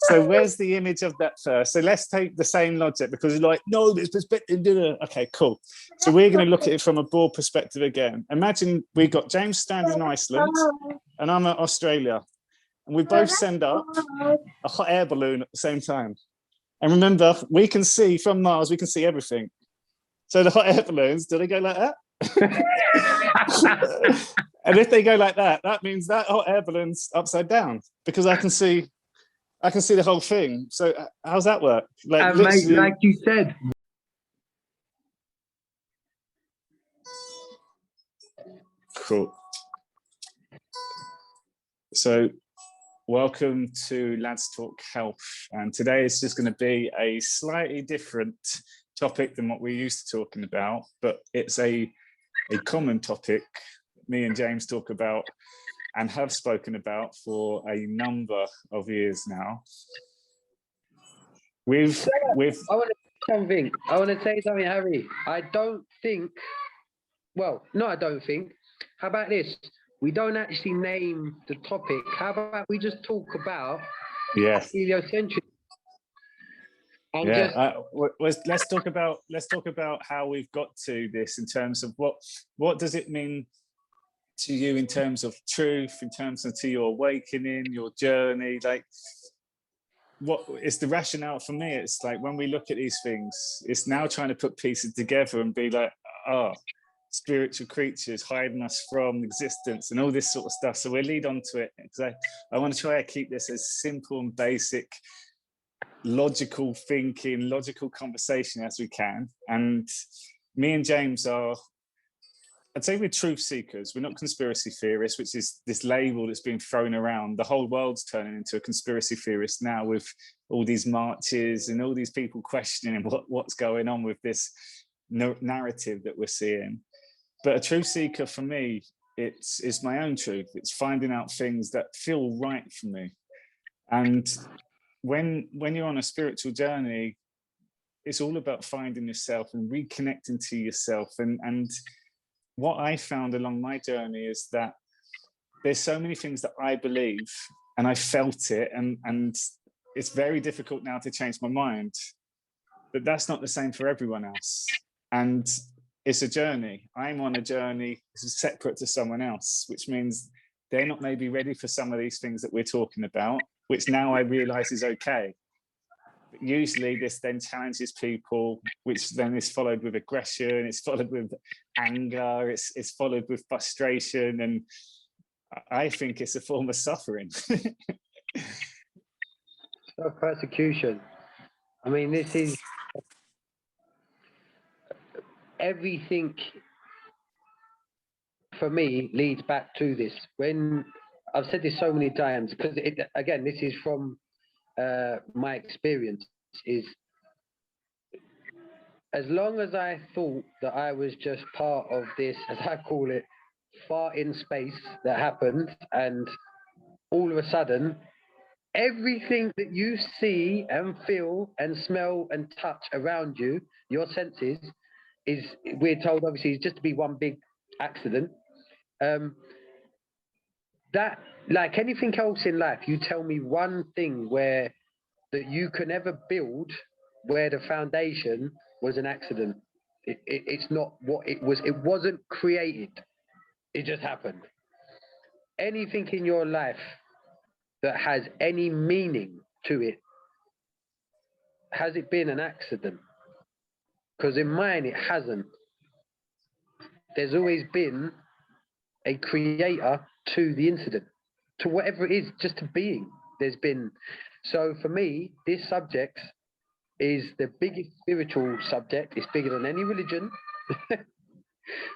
So where's the image of that first? So let's take the same logic, because you're like, no, this perspective. Okay, cool. So we're going to look at it from a broad perspective again. Imagine we got James standing in Iceland and I'm at Australia, and we both send up a hot air balloon at the same time. And remember, we can see from Mars, we can see everything. So the hot air balloons, do they go like that? And if they go like that, that means that hot air balloon's upside down, because I can see the whole thing. So how's that work? Like, mate, like you said. Cool. So welcome to Lads Talk Health. And today it's just going to be a slightly different topic than what we're used to talking about, but it's a common topic me and James talk about and have spoken about for a number of years now. I want to say something, Harry. I don't think. How about this? We don't actually name the topic. How about we just talk about heliocentric? Let's talk about how we've got to this in terms of what does it mean to you in terms of truth, in terms of to your awakening, your journey. Like, what is the rationale for me? It's like when we look at these things, it's now trying to put pieces together and be like, spiritual creatures hiding us from existence and all this sort of stuff. So we'll lead on to it, because I want to try to keep this as simple and basic, logical thinking, logical conversation as we can. And me and James are, I'd say, we're truth seekers. We're not conspiracy theorists, which is this label that's been thrown around. The whole world's turning into a conspiracy theorist now, with all these marches and all these people questioning what's going on with this narrative that we're seeing. But a truth seeker for me, it's my own truth. It's finding out things that feel right for me. And when you're on a spiritual journey, it's all about finding yourself and reconnecting to yourself. And what I found along my journey is that there's so many things that I believe and I felt it, and it's very difficult now to change my mind. But that's not the same for everyone else. And it's a journey. I'm on a journey separate to someone else, which means they're not maybe ready for some of these things that we're talking about, which now I realize is okay. But usually this then challenges people, which then is followed with aggression, it's followed with anger, it's followed with frustration. And I think it's a form of suffering. Persecution. I mean, this is everything for me leads back to this. When I've said this so many times, because again, this is from my experience, is as long as I thought that I was just part of this, as I call it, fart in space that happened, and all of a sudden, everything that you see and feel and smell and touch around you, your senses, is, we're told obviously, is just to be one big accident. That, like anything else in life, you tell me one thing where that you can ever build where the foundation was an accident. It's not what it was. It wasn't created. It just happened. Anything in your life that has any meaning to it, has it been an accident? Because in mine, it hasn't. There's always been a creator to the incident, to whatever it is, just to being. There's been. So for me, this subject is the biggest spiritual subject. It's bigger than any religion.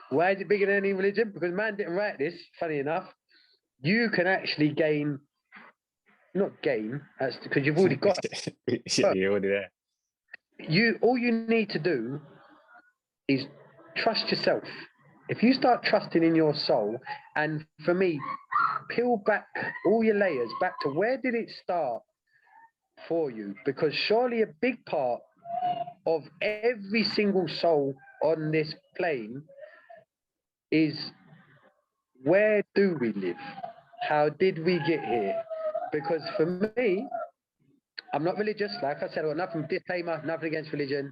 Why is it bigger than any religion? Because man didn't write this, funny enough. You can actually gain, not gain, that's because you've already got it. Yeah, you're already there. All you need to do is trust yourself. If you start trusting in your soul, and for me, peel back all your layers back to where did it start for you? Because surely a big part of every single soul on this plane is, where do we live? How did we get here? Because for me, I'm not religious. Like I said, I've got nothing, disclaimer, nothing against religion.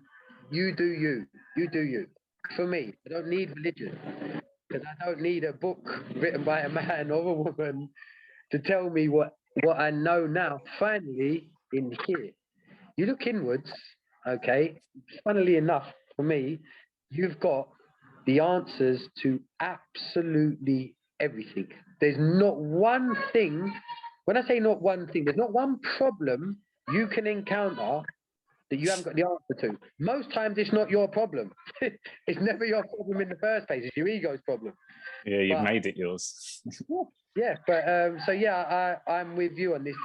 You do you. You do you. For me, I don't need religion because I don't need a book written by a man or a woman to tell me what I know now. Finally, in here, you look inwards. Okay, funnily enough, for me, you've got the answers to absolutely everything. There's not one thing. When I say not one thing, there's not one problem you can encounter that you haven't got the answer to. Most times it's not your problem. It's never your problem in the first place. It's your ego's problem. Yeah, you've made it yours. Yeah, but so yeah, I'm with you on this.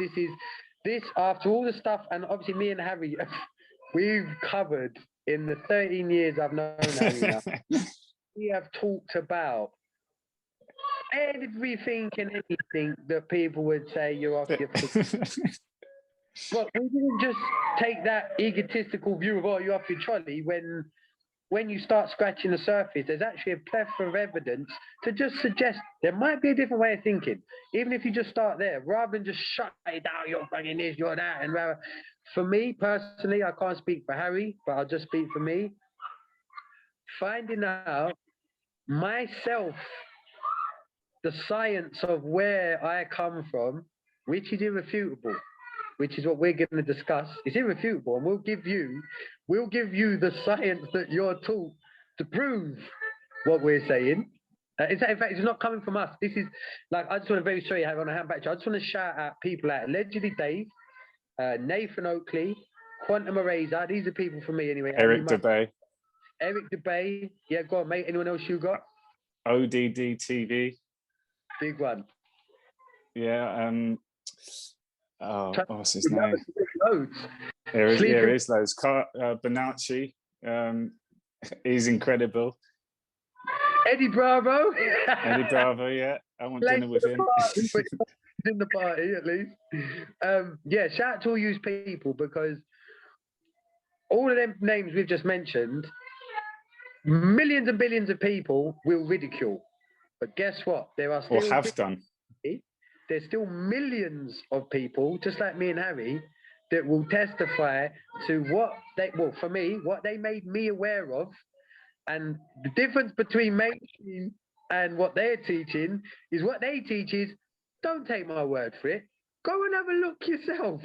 This after all the stuff, and obviously me and Harry, we've covered in the 13 years I've known Harry now. We have talked about everything and anything that people would say you're off your But we didn't just take that egotistical view of, oh, you're off your trolley. When you start scratching the surface, there's actually a plethora of evidence to just suggest there might be a different way of thinking. Even if you just start there, rather than just shut it down, you're fucking this, you're that. And for me, personally, I can't speak for Harry, but I'll just speak for me. Finding out myself, the science of where I come from, which is irrefutable, which is what we're going to discuss. It's irrefutable, and we'll give you the science that you're taught to prove what we're saying. In fact, it's not coming from us. This is like, I just want to very sorry, I want to hand back to you. I just want to shout out people like Allegedly Dave, Nathan Oakley, Quantum Eraser. These are people for me anyway. Eric DeBay. Eric DeBay. Yeah, go on, mate. Anyone else you got? ODD TV. Big one. Yeah. What's his name? Loads. There is loads. Bonacci. He's incredible. Eddie Bravo. Eddie Bravo, yeah. I want dinner with him. He's in the party, at least. Yeah, shout out to all you people, because all of them names we've just mentioned, millions and billions of people will ridicule. But guess what? There are still... Or have done. There's still millions of people, just like me and Harry, that will testify to what they made me aware of. And the difference between mainstream and what they're teaching is what they teach is, don't take my word for it. Go and have a look yourself.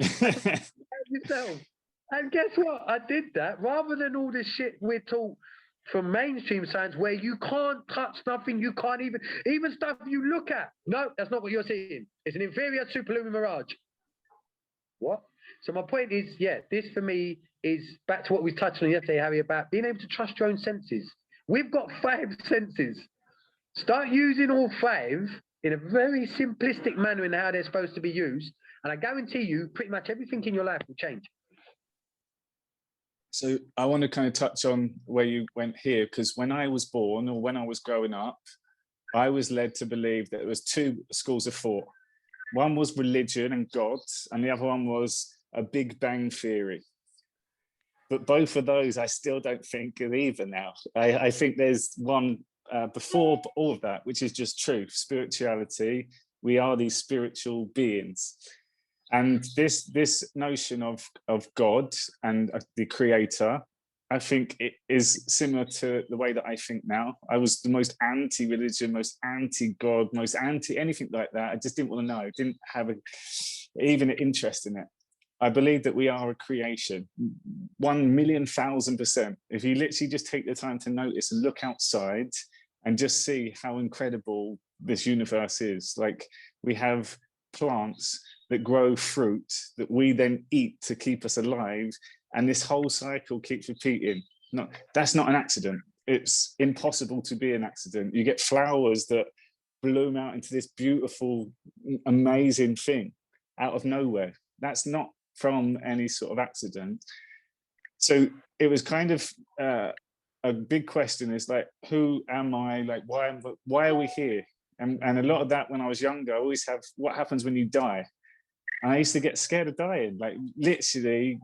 And guess what? I did that. Rather than all this shit we're taught from mainstream science where you can't touch nothing, you can't even stuff you look at. No, that's not what you're seeing. It's an inferior superluminal mirage. What? So my point is, yeah, this for me is back to what we touched on yesterday, Harry, about being able to trust your own senses. We've got 5 senses. Start using all 5 in a very simplistic manner in how they're supposed to be used, and I guarantee you pretty much everything in your life will change. So I want to kind of touch on where you went here, because when I was born, or when I was growing up, I was led to believe that there was 2 schools of thought. One was religion and God, and the other one was a Big Bang theory. But both of those I still don't think are either now. I think there's one before all of that, which is just truth, spirituality. We are these spiritual beings. And this notion of God and the creator, I think it is similar to the way that I think now. I was the most anti-religion, most anti-God, most anti-anything like that. I just didn't want to know, didn't have even an interest in it. I believe that we are a creation, 1,000,000%. If you literally just take the time to notice and look outside and just see how incredible this universe is. Like, we have plants that grow fruit that we then eat to keep us alive, and this whole cycle keeps repeating. No, that's not an accident. It's impossible to be an accident. You get flowers that bloom out into this beautiful, amazing thing out of nowhere. That's not from any sort of accident. So it was kind of a big question, is like, who am I? Like, why are we here? And a lot of that when I was younger, I always have, what happens when you die? And I used to get scared of dying, like literally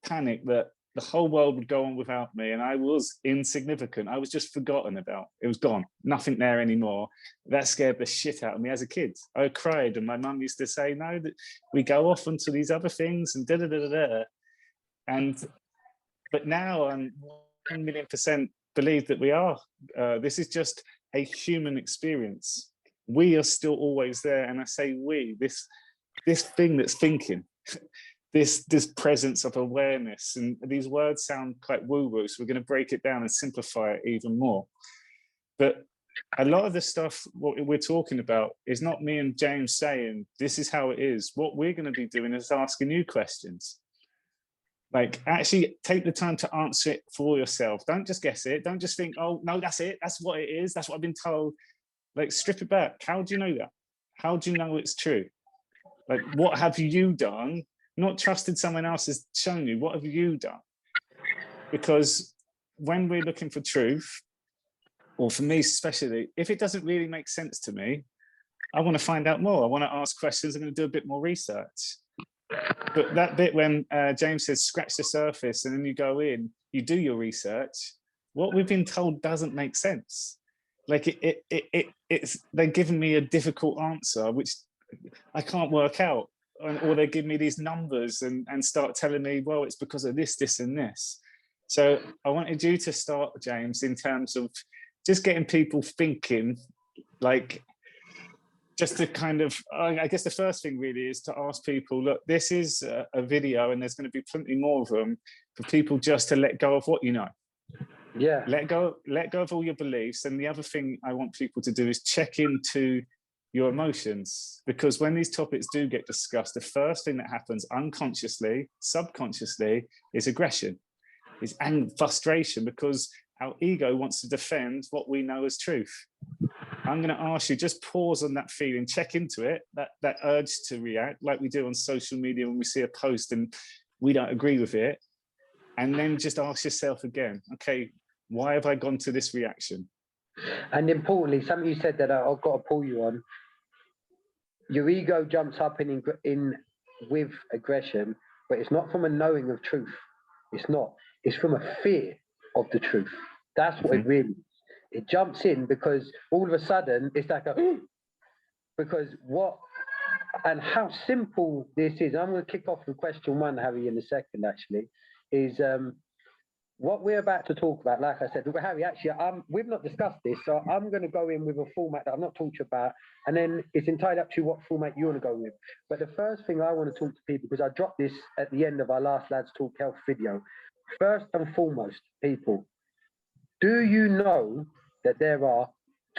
panic that the whole world would go on without me, and I was insignificant. I was just forgotten about. It was gone, nothing there anymore. That scared the shit out of me as a kid. I cried, and my mum used to say, no, that we go off onto these other things and da-da-da-da-da. But now I'm 1,000,000% believe that we are. This is just a human experience. We are still always there, and I say we, this thing that's thinking, this presence of awareness, and these words sound quite woo-woo, so we're going to break it down and simplify it even more. But a lot of the stuff what we're talking about is not me and James saying this is how it is. What we're going to be doing is asking you questions. Like, actually take the time to answer it for yourself. Don't just guess it. Don't just think, oh no, that's it, that's what it is, that's what I've been told. Like, strip it back. How do you know that? How do you know it's true? Like, what have you done? Not trusted someone else has shown you. What have you done? Because when we're looking for truth, or for me especially, if it doesn't really make sense to me, I want to find out more. I want to ask questions. I'm going to do a bit more research. But that bit when James says scratch the surface and then you go in, you do your research, what we've been told doesn't make sense. Like it's they're giving me a difficult answer which I can't work out, or they give me these numbers and start telling me, well, it's because of this, this, and this. So I wanted you to start, James, in terms of just getting people thinking, like, just to kind of, I guess the first thing really is to ask people, look, this is a video and there's going to be plenty more of them, for people just to let go of what you know. Yeah. Let go of all your beliefs. And the other thing I want people to do is check into your emotions, because when these topics do get discussed, the first thing that happens unconsciously, subconsciously, is aggression, is anger, frustration, because our ego wants to defend what we know as truth. I'm going to ask you, just pause on that feeling, check into it, that urge to react, like we do on social media when we see a post and we don't agree with it. And then just ask yourself again, okay, why have I gone to this reaction? And importantly, something you said that I've got to pull you on. Your ego jumps up in with aggression, but it's not from a knowing of truth. It's not. It's from a fear of the truth. That's what it really is. It jumps in because all of a sudden it's like because what and how simple this is. I'm going to kick off with question one, Harry, in a second. Actually, is what we're about to talk about. Like I said, Harry, actually, we've not discussed this, so I'm going to go in with a format that I've not talked about, and then it's entirely up to you what format you want to go with. But the first thing I want to talk to people, because I dropped this at the end of our last Lads Talk Health video. First and foremost, people, do you know that there are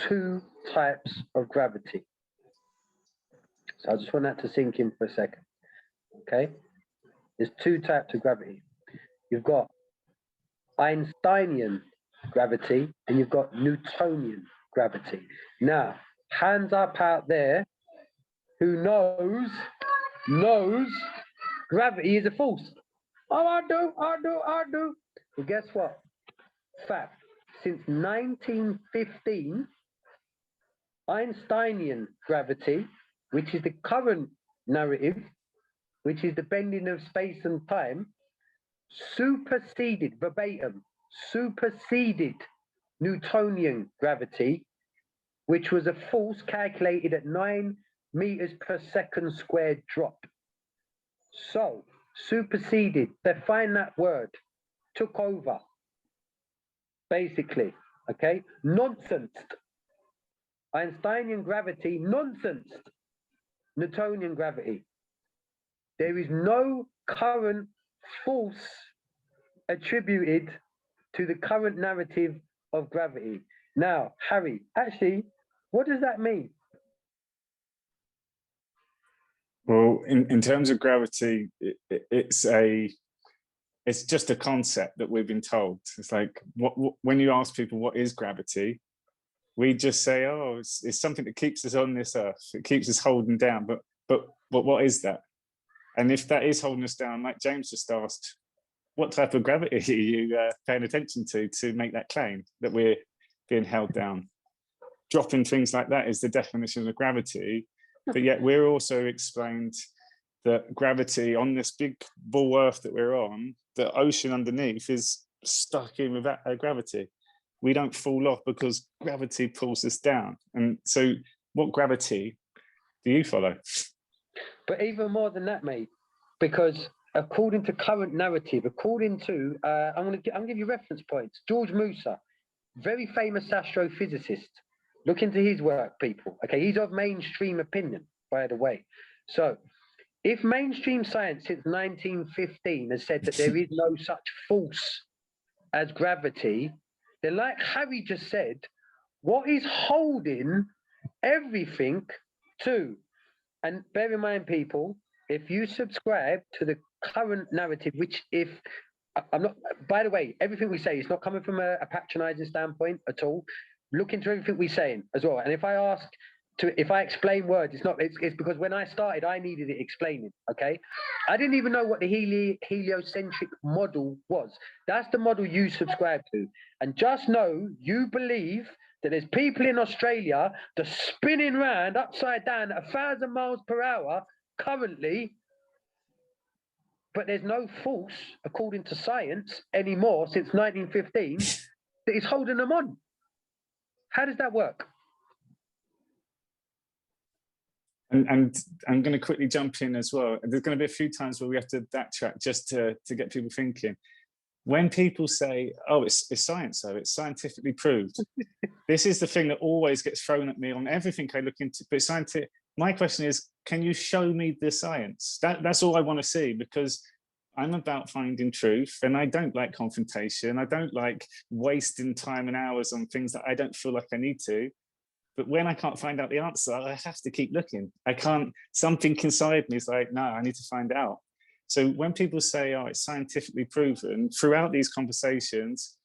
2 types of gravity? So I just want that to sink in for a second. Okay, there's 2 types of gravity. You've got Einsteinian gravity and you've got Newtonian gravity. Now, hands up out there who knows gravity is a force. Oh, I do. Well, guess what? Fact, since 1915, Einsteinian gravity, which is the current narrative, which is the bending of space and time, superseded Newtonian gravity, which was a force calculated at 9 meters per second squared drop. So, superseded, define that word, took over, basically, okay? Nonsense. Einsteinian gravity, nonsense. Newtonian gravity. There is no current force attributed to the current narrative of gravity. Now, Harry, actually, what does that mean? Well, in terms of gravity, it's just a concept that we've been told. It's like when you ask people what is gravity, we just say, oh, it's something that keeps us on this earth. It keeps us holding down. But what is that? And if that is holding us down, like James just asked, what type of gravity are you paying attention to make that claim that we're being held down? Dropping things like that is the definition of gravity, but yet we're also explained that gravity on this big ball Earth that we're on, the ocean underneath is stuck in with that gravity. We don't fall off because gravity pulls us down. And so what gravity do you follow? But even more than that, mate, because according to current narrative, according to, I'm going to give you reference points. George Musa, very famous astrophysicist. Look into his work, people. Okay, he's of mainstream opinion, by the way. So if mainstream science since 1915 has said that there is no such force as gravity, then like Harry just said, what is holding everything to, and bear in mind, people, if you subscribe to the current narrative, which if I'm not, by the way, everything we say is not coming from a patronizing standpoint at all. Look into everything we're saying as well. And if I explain words, it's because when I started, I needed it explaining. Okay. I didn't even know what the heliocentric model was. That's the model you subscribe to. And just know you believe that there's people in Australia that's spinning around upside down at 1,000 miles per hour currently, but there's no force, according to science, anymore since 1915 that is holding them on. How does that work? And I'm going to quickly jump in as well. There's going to be a few times where we have to backtrack just to get people thinking. When people say, oh, it's science, though, it's scientifically proved. This is the thing that always gets thrown at me on everything I look into. But scientific, my question is, can you show me the science? That's all I want to see, because I'm about finding truth, and I don't like confrontation. I don't like wasting time and hours on things that I don't feel like I need to. But when I can't find out the answer, I have to keep looking. I can't, something inside me is like, no, I need to find out. So when people say, oh, it's scientifically proven, throughout these conversations,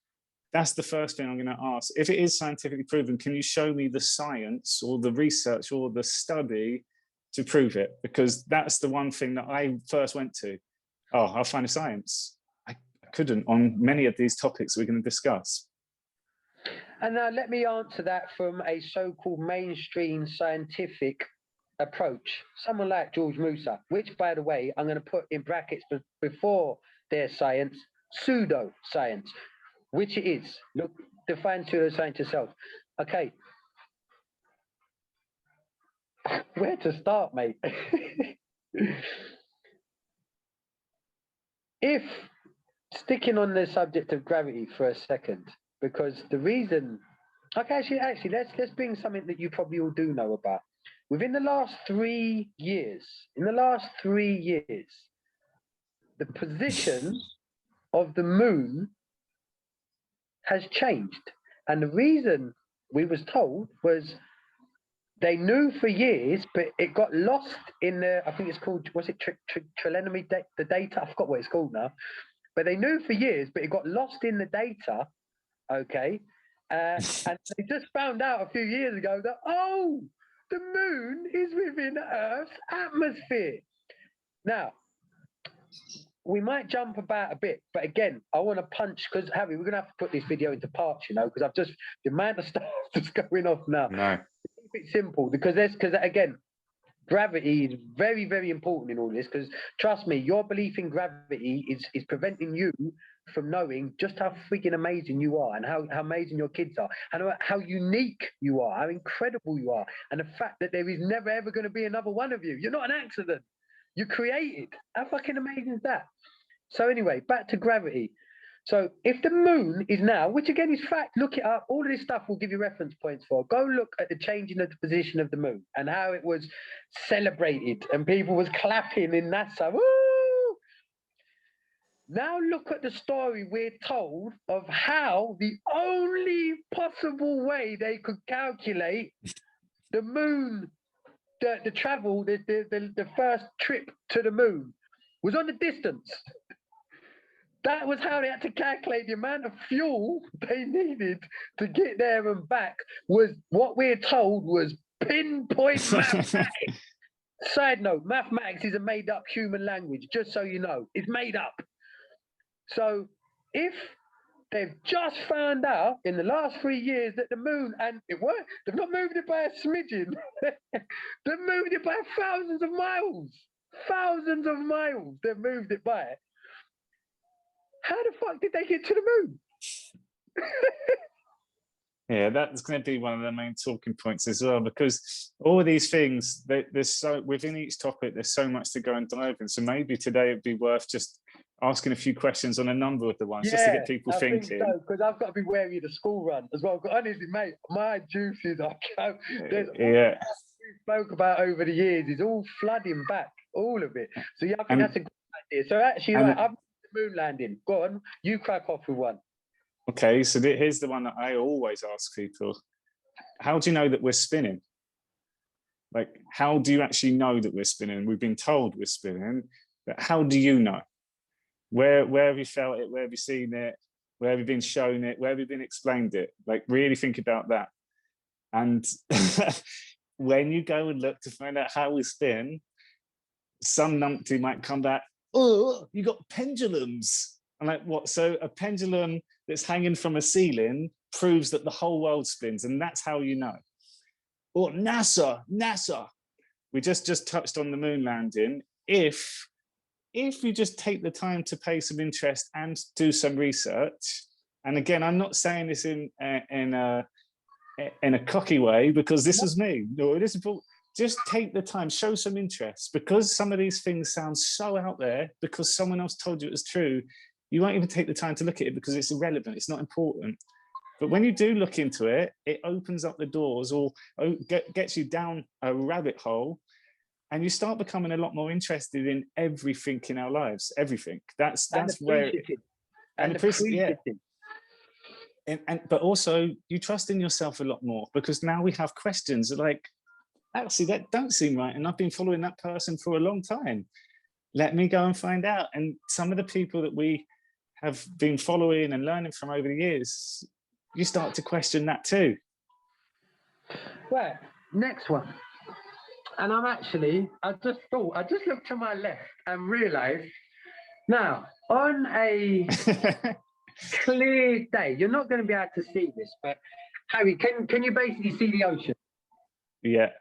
that's the first thing I'm going to ask. If it is scientifically proven, can you show me the science or the research or the study to prove it? Because that's the one thing that I first went to. Oh, I'll find the science. I couldn't on many of these topics we're going to discuss. And now let me answer that from a so-called mainstream scientific approach. Someone like George Musa, which, by the way, I'm going to put in brackets before their science, pseudo-science, which it is. Look, define pseudo-science yourself. Okay. Where to start, mate? If sticking on the subject of gravity for a second, because the reason, okay, actually, let's bring something that you probably all do know about. Within the last 3 years, the position of the moon has changed. And the reason we was told was they knew for years, but it got lost in the, I think it's called, was it trilenary, the data? I forgot what it's called now. But they knew for years, but it got lost in the data, okay? And they just found out a few years ago that, oh, the moon is within Earth's atmosphere. Now, we might jump about a bit, but again, I want to punch, because Harry, we're going to have to put this video into parts, you know, because I've just, the amount of stuff that's going off now. No. Keep it simple, because again, gravity is very, very important in all this, because trust me, your belief in gravity is preventing you from knowing just how freaking amazing you are, and how amazing your kids are, and how unique you are, how incredible you are, and the fact that there is never ever going to be another one of you. You're not an accident. You created. How fucking amazing is that? So anyway, back to gravity. So if the moon is now, which again is fact, look it up, all of this stuff will give you reference points for. Go look at the changing of the position of the moon and how it was celebrated and people was clapping in NASA. Woo! Now look at the story we're told of how the only possible way they could calculate the moon, the travel, the first trip to the moon was on the distance. That was how they had to calculate the amount of fuel they needed to get there and back, was what we're told was pinpoint mathematics. Side note, mathematics is a made up human language, just so you know. It's made up. So if they've just found out in the last 3 years that the moon, and it worked, they've not moved it by a smidgen, they've moved it by thousands of miles. thousands of miles they've moved it by. How the fuck did they get to the moon? Yeah, that's going to be one of the main talking points as well, because all of these things, there's so within each topic, there's so much to go and dive in. So maybe today it'd be worth just asking a few questions on a number of the ones, just to get people thinking. I think so, because I've got to be wary of the school run as well. Honestly, mate, my juices are there's yeah. we spoke about over the years is all flooding back, all of it. So yeah, I think that's a good idea. So actually, right, I'm the moon landing. Go on, you crack off with one. Okay, so here's the one that I always ask people. How do you know that we're spinning? Like, how do you actually know that we're spinning? We've been told we're spinning, but how do you know? Where have you felt it? Where have you seen it? Where have you been shown it? Where have you been explained it? Like, really think about that. And when you go and look to find out how we spin, some numpty might come back, oh, you got pendulums. I'm like, what? So a pendulum that's hanging from a ceiling proves that the whole world spins, and that's how you know. Or NASA. We just touched on the moon landing. If you just take the time to pay some interest and do some research, and again, I'm not saying this in a cocky way, because this is me. No, this is just take the time, show some interest, because some of these things sound so out there because someone else told you it was true. You won't even take the time to look at it because it's irrelevant, it's not important. But when you do look into it, it opens up the doors, or gets you down a rabbit hole, and you start becoming a lot more interested in everything in our lives, everything. That's where, but also you trust in yourself a lot more, because now we have questions like, actually, that don't seem right, and I've been following that person for a long time. Let me go and find out. And some of the people that we have been following and learning from over the years, you start to question that too. Right, next one. And I just looked to my left and realized, now, on a clear day, you're not going to be able to see this, but Harry, can you basically see the ocean? Yeah.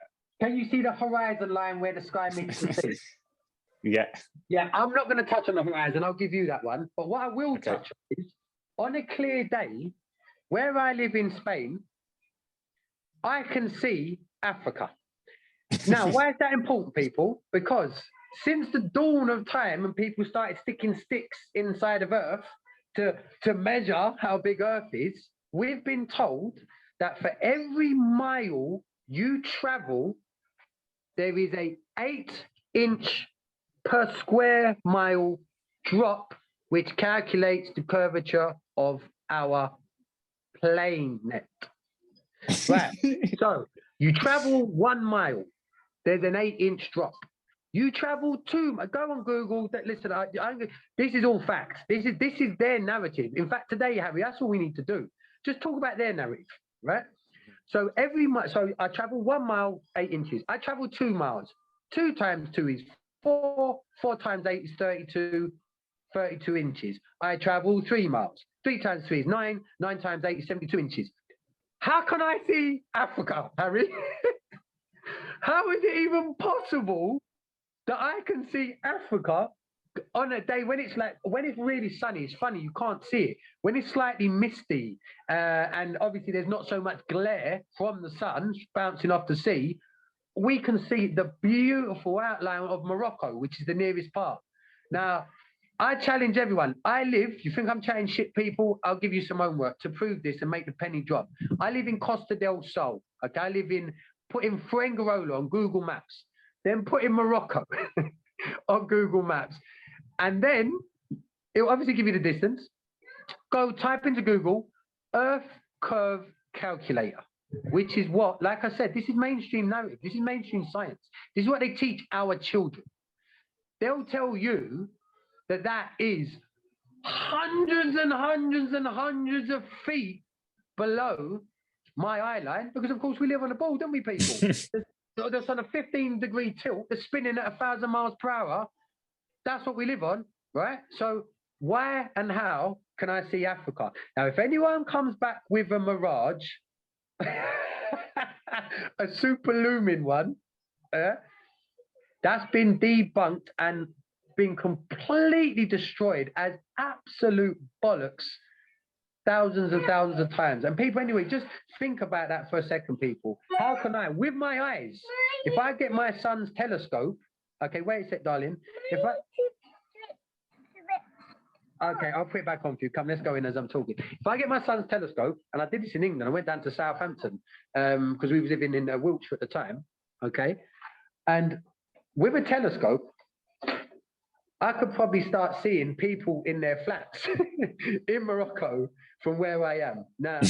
Can you see the horizon line where the sky meets the sea? Yeah. Yeah, I'm not going to touch on the horizon. I'll give you that one. But what I will touch on is, on a clear day, where I live in Spain, I can see Africa. Now, why is that important, people? Because since the dawn of time, and people started sticking sticks inside of Earth to measure how big Earth is, we've been told that for every mile you travel, there is a 8-inch per square mile drop, which calculates the curvature of our planet. Right. So you travel 1 mile, there's an 8-inch drop. You travel 2. Go on Google. Listen, this is all facts. This is their narrative. In fact, today, Harry, that's all we need to do. Just talk about their narrative, right? So I travel 1 mile, 8 inches. I travel 2 miles. 2 times 2 is 4. 4 times 8 is 32. 32 inches. I travel 3 miles. 3 times 3 is 9. 9 times 8 is 72 inches. How can I see Africa, Harry? How is it even possible that I can see Africa on a day when it's really sunny? It's funny, you can't see it. When it's slightly misty, and obviously there's not so much glare from the sun bouncing off the sea, we can see the beautiful outline of Morocco, which is the nearest part. Now, I challenge everyone. You think I'm chatting shit, people? I'll give you some homework to prove this and make the penny drop. I live in Costa del Sol. Okay, put in Fuengirola on Google Maps, then put in Morocco on Google Maps, and then it'll obviously give you the distance. Go type into Google Earth curve calculator, which is what, like I said, this is mainstream narrative. This is mainstream science. This is what they teach our children. They'll tell you that is hundreds and hundreds and hundreds of feet below my eye line, because of course we live on a ball, don't we, people? That's on a 15-degree tilt, they're spinning at 1,000 miles per hour. That's what we live on, right? So why and how can I see Africa? Now, if anyone comes back with a mirage, a super lumin one, That's been debunked and been completely destroyed as absolute bollocks thousands and thousands of times. And people, anyway, just think about that for a second, people. How can I, with my eyes, if I get my son's telescope, okay, wait a sec, darling. Okay, I'll put it back on for you. Come, let's go in as I'm talking. If I get my son's telescope, and I did this in England, I went down to Southampton because we were living in Wiltshire at the time, okay? And with a telescope, I could probably start seeing people in their flats in Morocco from where I am. Now,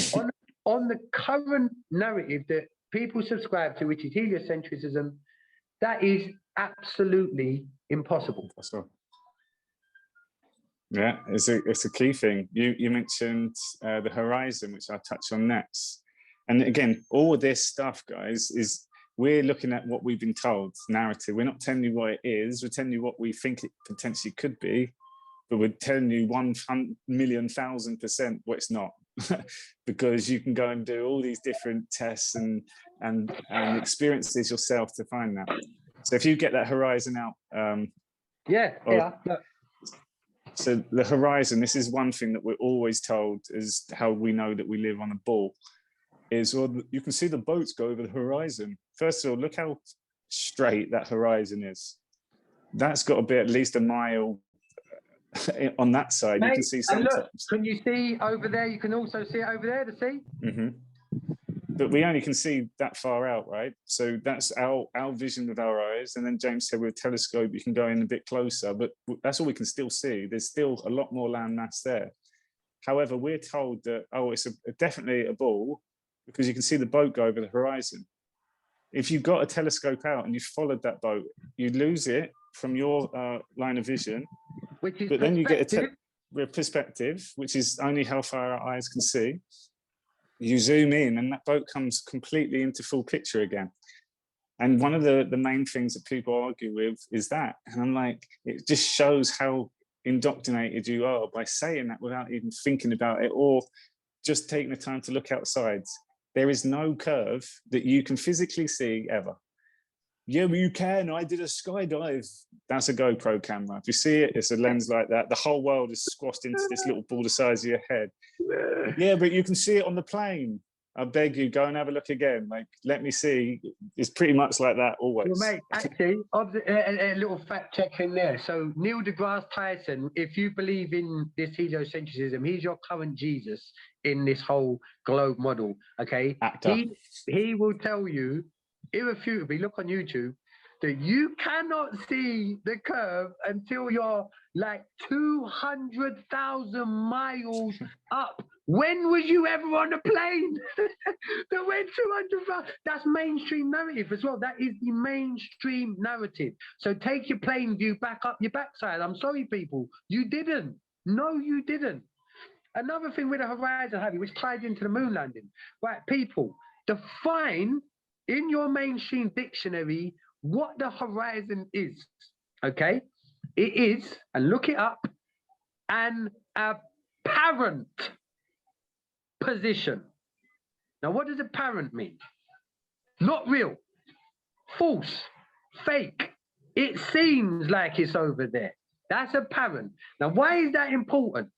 on the current narrative that people subscribe to, which is heliocentrism, that is absolutely impossible. Yeah, it's a key thing. You mentioned the horizon, which I'll touch on next. And again, all of this stuff, guys, is we're looking at what we've been told, narrative. We're not telling you what it is. We're telling you what we think it potentially could be, but we're telling you 1,000,000% what it's not, because you can go and do all these different tests and experiences yourself to find that. So if you get that horizon out, so the horizon, this is one thing that we're always told is how we know that we live on a ball. Is, well, you can see the boats go over the horizon. First of all, look how straight that horizon is. That's got to be at least a mile on that side. Mate, you can see sometimes. Look, can you see over there? You can also see it over there, the sea. Mm-hmm. But we only can see that far out, right? So that's our vision with our eyes. And then James said with a telescope, you can go in a bit closer, but that's all we can still see. There's still a lot more land mass there. However, we're told that, oh, it's definitely a ball, because you can see the boat go over the horizon. If you've got a telescope out and you followed that boat, you lose it from your line of vision, but then you get a perspective, which is only how far our eyes can see. You zoom in and that boat comes completely into full picture again. And one of the main things that people argue with is that. And I'm like, it just shows how indoctrinated you are by saying that without even thinking about it or just taking the time to look outside. There is no curve that you can physically see ever. Yeah, but you can. I did a skydive. That's a GoPro camera. If you see it, it's a lens like that. The whole world is squashed into this little ball the size of your head. Yeah, but you can see it on the plane. I beg you, go and have a look again. Like, let me see. It's pretty much like that always. Well, mate, actually, a little fact check in there. So Neil deGrasse Tyson, if you believe in this heliocentrism, he's your current Jesus in this whole globe model, okay? Actor. He will tell you, irrefutably, look on YouTube, that you cannot see the curve until you're like 200,000 miles up. When was you ever on a plane that went 200,000? That's mainstream narrative as well. That is the mainstream narrative. So take your plane view back up your backside. I'm sorry, people. You didn't. No, you didn't. Another thing with the horizon, which ties into the moon landing. Right, people, define in your mainstream dictionary what the horizon is, okay? It is, and look it up, an apparent position. Now, what does apparent mean? Not real, false, fake. It seems like it's over there. That's apparent. Now, why is that important?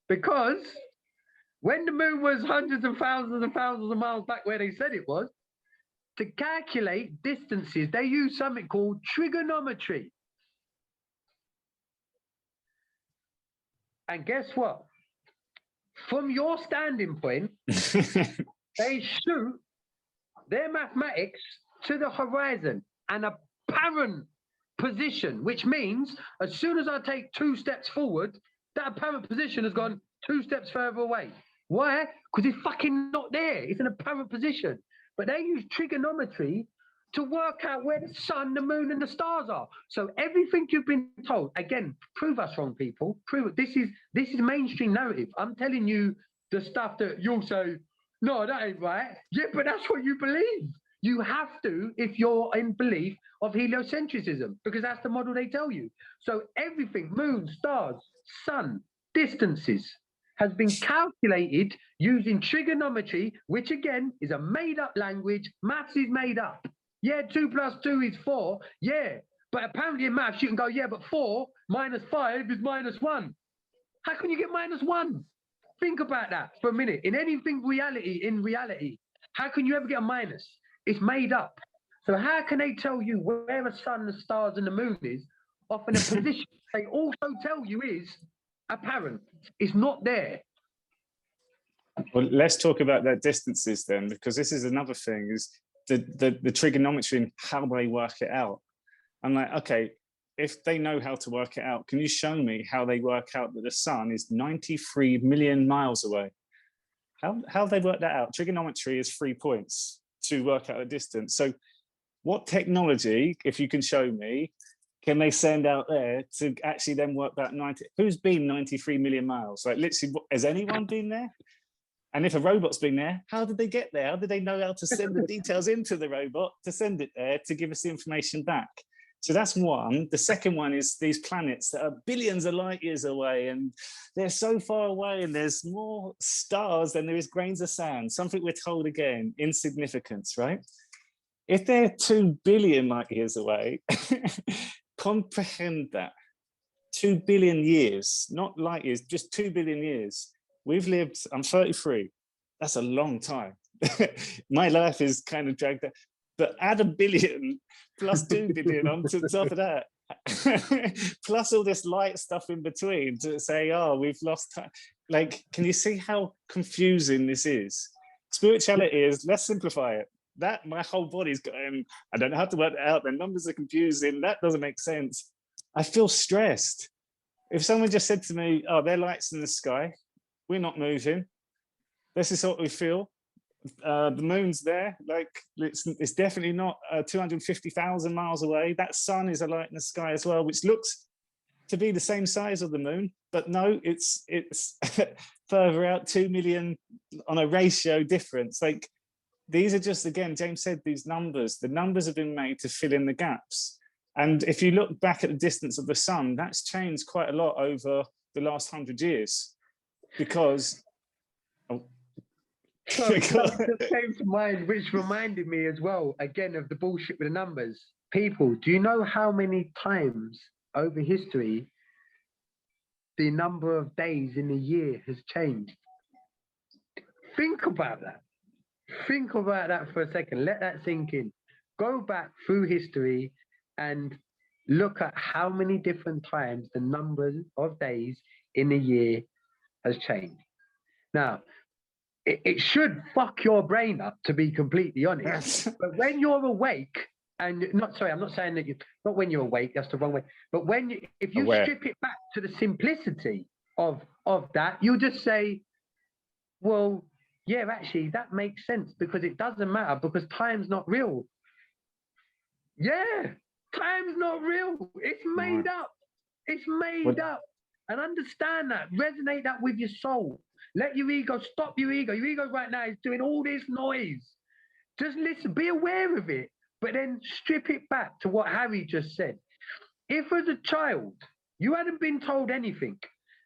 Because when the moon was hundreds of thousands of miles back where they said it was, to calculate distances, they use something called trigonometry. And guess what? From your standing point, they shoot their mathematics to the horizon, an apparent position, which means as soon as I take 2 steps forward, that apparent position has gone 2 steps further away. Why? Because it's fucking not there. It's an apparent position. But they use trigonometry to work out where the sun, the moon, and the stars are. So everything you've been told, again, prove us wrong, people. Prove it. This is mainstream narrative. I'm telling you the stuff that you'll say, no, that ain't right. Yeah, but that's what you believe. You have to, if you're in belief of heliocentrism, because that's the model they tell you. So everything, moon, stars, sun, distances, has been calculated using trigonometry, which again is a made-up language. Maths is made up. Yeah, 2 + 2 is 4. Yeah, But apparently in maths, you can go, yeah, but 4 minus 5 is -1. How can you get -1? Think about that for a minute. In anything in reality, how can you ever get a minus? It's made up. So how can they tell you where the sun, the stars, and the moon is off in a position they also tell you is apparent? It's not there. Well, let's talk about that distances then, because this is another thing, is the trigonometry and how they work it out. I'm like, okay, if they know how to work it out, can you show me how they work out that the sun is 93 million miles away? How they work that out? Trigonometry is 3 points to work out a distance. So what technology, if you can show me, can they send out there to actually then work that 90? Who's been 93 million miles? Like literally, has anyone been there? And if a robot's been there, how did they get there? How did they know how to send the details into the robot to send it there to give us the information back? So that's one. The second one is these planets that are billions of light years away, and they're so far away, and there's more stars than there is grains of sand. Something we're told again, insignificance, right? If they're 2 billion light years away, comprehend that. 2 billion years, not light years, just 2 billion years. We've lived, I'm 33. That's a long time. My life is kind of dragged out. But add 1 billion plus 2 billion on to the top of that, plus all this light stuff in between to say, oh, we've lost time. Like, can you see how confusing this is? Spirituality is, let's simplify it. That my whole body's going, I don't know how to work that out. The numbers are confusing. That doesn't make sense. I feel stressed. If someone just said to me, oh, there are lights in the sky, we're not moving. This is what we feel. The moon's there, like it's definitely not 250,000 miles away. That sun is a light in the sky as well, which looks to be the same size of the moon, but no, it's further out, 2 million on a ratio difference. Like these are just, again, James said, these numbers, the numbers have been made to fill in the gaps. And if you look back at the distance of the sun, that's changed quite a lot over the last 100 years because Something just came to mind, which reminded me as well, again, of the bullshit with the numbers. People, do you know how many times over history the number of days in a year has changed? Think about that. Think about that for a second. Let that sink in. Go back through history and look at how many different times the number of days in a year has changed. Now, it should fuck your brain up, to be completely honest. But when you're awake, and I'm not saying that not when you're awake, that's the wrong way. But if you strip it back to the simplicity of that, you'll just say, well, yeah, actually, that makes sense because it doesn't matter because time's not real. Yeah, time's not real. It's made up. It's made up. And understand that. Resonate that with your soul. Let your ego, stop your ego. Your ego right now is doing all this noise. Just listen, be aware of it, but then strip it back to what Harry just said. If as a child, you hadn't been told anything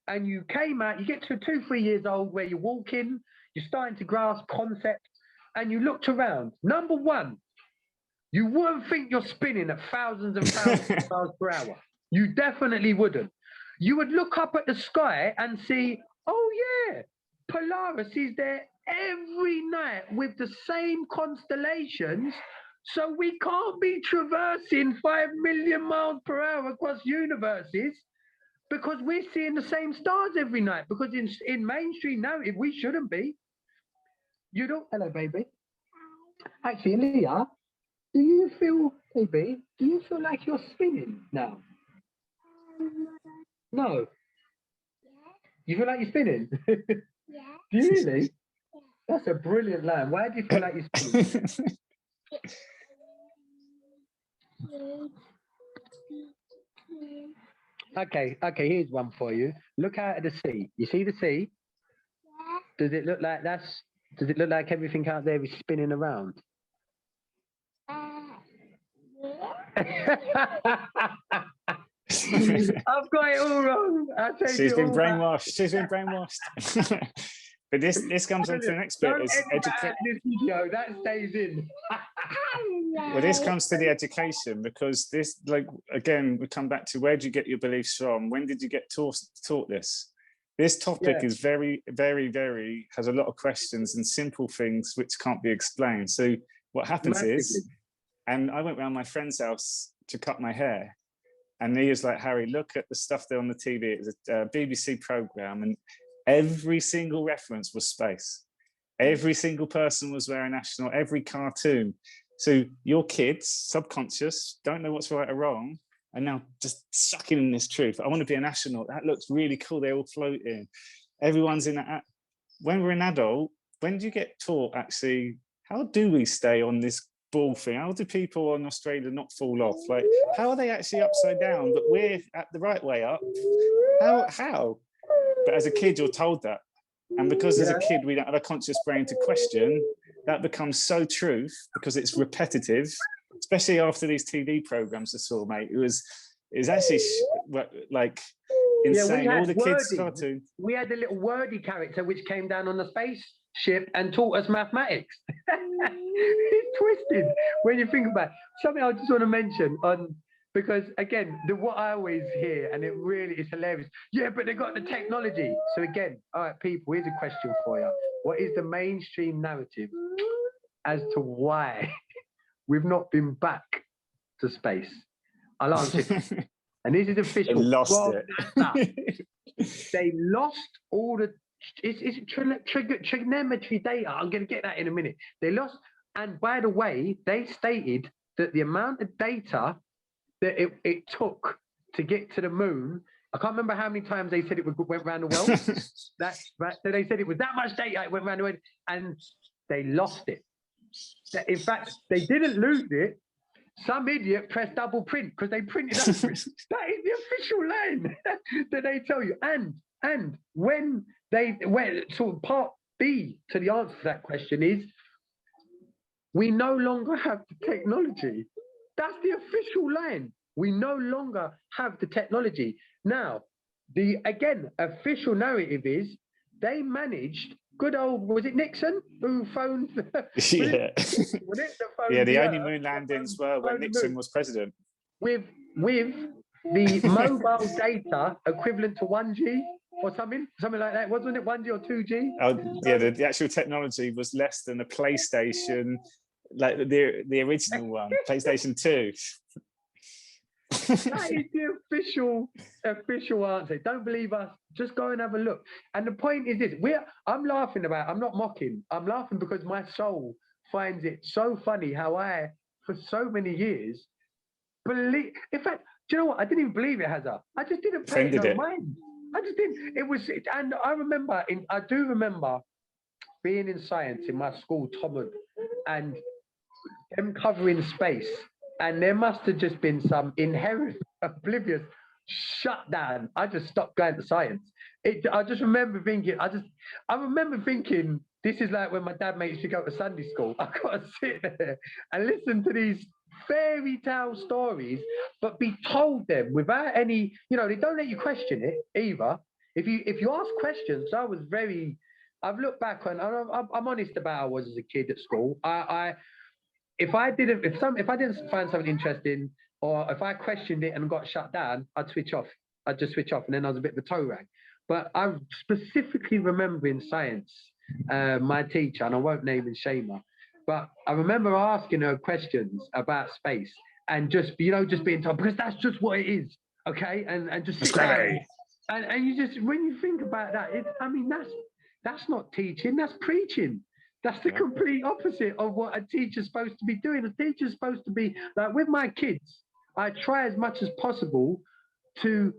and you came out, you get to 2-3 years old where you're walking, you're starting to grasp concepts and you looked around. Number one, you wouldn't think you're spinning at thousands and thousands of miles per hour. You definitely wouldn't. You would look up at the sky and see, oh yeah, Polaris is there every night with the same constellations. So we can't be traversing 5 million miles per hour across universes because we're seeing the same stars every night. Because in mainstream narrative, we shouldn't be. You don't, hello, baby. Actually, Leah, do you feel like you're spinning now? No. You feel like you're spinning? Yeah. Do you really? That's a brilliant line. Why do you feel like you're spinning? Okay, here's one for you. Look out at the sea. You see the sea? Yeah. Does it look like everything out there is spinning around? Yeah. I've got it all wrong. She's been brainwashed. She's been brainwashed. But this comes on to the next bit. Don't Is edit that out of this video. That stays in. Well, this comes to the education, because this, like, again, we come back to, where do you get your beliefs from? When did you get taught this? This topic is very, very, very, has a lot of questions and simple things which can't be explained. So what happens is, and I went round my friend's house to cut my hair, and he was like, Harry, look at the stuff there on the TV. It was a BBC program, and every single reference was space. Every single person was wearing astronaut, every cartoon. So your kids, subconscious, don't know what's right or wrong, and now just sucking in this truth. I want to be an astronaut. That looks really cool. They're all floating. Everyone's in that. When we're an adult, when do you get taught, actually, how do we stay on this ball thing? How do people in Australia not fall off? Like, how are they actually upside down, but we're at the right way up? How? But as a kid, you're told that. And because as a kid, we don't have a conscious brain to question, that becomes so truth because it's repetitive, especially after these TV programs I saw, mate. It was actually like insane. All the kids started. We had a little wordy character which came down on the spaceship and taught us mathematics. It's twisted when you think about it. Something I just want to mention because again, what I always hear, and it really is hilarious. Yeah, but they got the technology. So again, all right, people, here's a question for you. What is the mainstream narrative as to why we've not been back to space? I'll answer it. And this is official. They lost it. They lost all the it's trigonometry data. I'm going to get that in a minute. They lost, and by the way, they stated that the amount of data that it took to get to the moon, I can't remember how many times they said it went around the world. That's right. So they said it was that much data, it went around the world, and they lost it. In fact, they didn't lose it. Some idiot pressed double print because they printed up. That is the official line that they tell you. And when sort of part B to the answer to that question is, we no longer have the technology. That's the official line. We no longer have the technology. Now, the official narrative is they managed. Good old, was it Nixon who phoned? The only moon landings were when Nixon was president. With the mobile data equivalent to 1G or something like that, wasn't it 1G or 2G? Oh, yeah, the actual technology was less than a PlayStation, like the original one, PlayStation 2. That is the official answer. Don't believe us, just go and have a look. And the point is this, I'm laughing about, I'm not mocking, I'm laughing because my soul finds it so funny how I, for so many years, in fact, do you know what? I didn't even believe it, Hazza. I just didn't pay it no mind. I just didn't. And I do remember being in science in my school, Tomwood, and them covering space. And there must have just been some inherent oblivious shutdown. I just stopped going to science. I just remember thinking, this is like when my dad made us to go to Sunday school. I've got to sit there and listen to these fairy tale stories, but be told them without any, they don't let you question it either. If you ask questions, I've looked back and I'm honest about how I was as a kid at school. If I didn't find something interesting, or if I questioned it and got shut down, I'd switch off. I'd just switch off, and then I was a bit of a toe rag. But I specifically remember in science, my teacher, and I won't name and shame her, but I remember asking her questions about space, and just being told, because that's just what it is, okay, and just sit down. And you just, when you think about that, that's not teaching, that's preaching. That's the complete opposite of what a teacher's supposed to be doing. A teacher's supposed to be, like with my kids, I try as much as possible to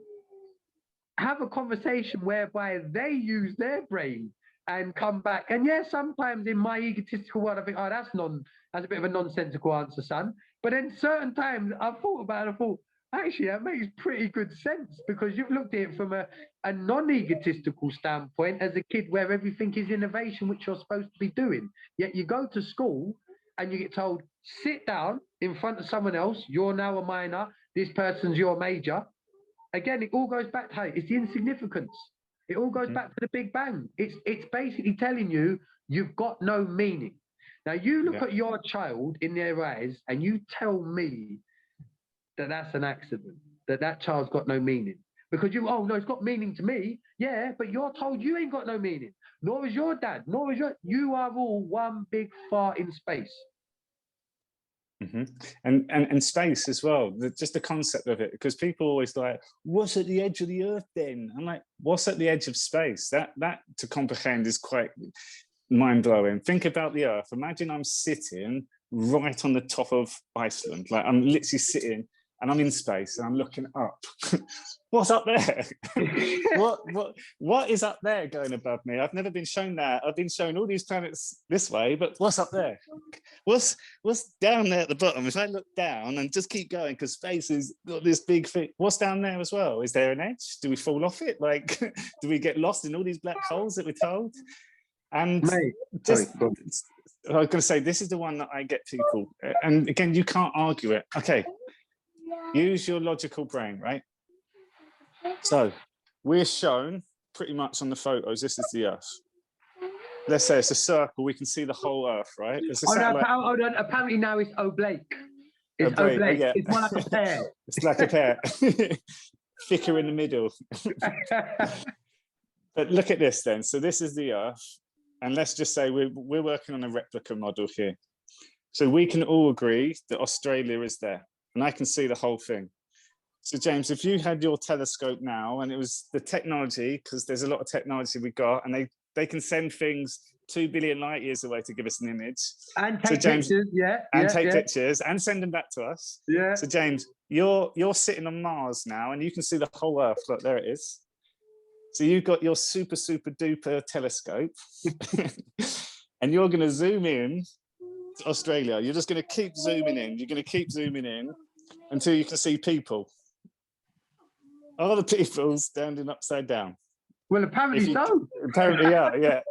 have a conversation whereby they use their brain and come back. And yeah, sometimes in my egotistical world, I think, oh, that's a bit of a nonsensical answer, son. But then certain times I've thought about it, I thought, actually, that makes pretty good sense, because you've looked at it from a non-egotistical standpoint as a kid, where everything is innovation, which you're supposed to be doing. Yet you go to school and you get told, sit down in front of someone else. You're now a minor. This person's your major. Again, it all goes back to, it's the insignificance. It all goes back to the Big Bang. It's basically telling you you've got no meaning. Now you look at your child in their eyes and you tell me that that's an accident, that child's got no meaning. Because oh no, it's got meaning to me. Yeah, but you're told you ain't got no meaning. Nor is your dad, you are all one big fart in space. And space as well, just the concept of it, because people always like, what's at the edge of the earth then? I'm like, what's at the edge of space? That to comprehend is quite mind-blowing. Think about the earth. Imagine I'm sitting right on the top of Iceland, like I'm literally sitting and I'm in space and I'm looking up. What's up there? what is up there going above me? I've never been shown that. I've been shown all these planets this way, but what's up there? What's down there at the bottom? If I look down and just keep going, because space has got this big thing, what's down there as well? Is there an edge? Do we fall off it? Like, do we get lost in all these black holes that we're told? And I was going to say, this is the one that I get people, and again, you can't argue it. Okay, use your logical brain, right? So we're shown pretty much on the photos, this is the Earth. Let's say it's a circle, we can see the whole Earth, right? There's a satellite. Hold on. Apparently now it's oblique. It's oblique. Yeah. It's more like a pear. It's like a pear. Thicker in the middle. But look at this then. So this is the Earth. And let's just say we're working on a replica model here. So we can all agree that Australia is there. And I can see the whole thing. So James, if you had your telescope now, and it was the technology, because there's a lot of technology we got, and they can send things 2 billion light years away to give us an image. And take pictures, pictures and send them back to us. Yeah. So James, you're sitting on Mars now, and you can see the whole Earth. Look, there it is. So you've got your super duper telescope, and you're going to zoom in to Australia. You're just going to keep zooming in. You're going to keep zooming in until you can see people. Are the people standing upside down? Well, apparently so. Apparently, yeah.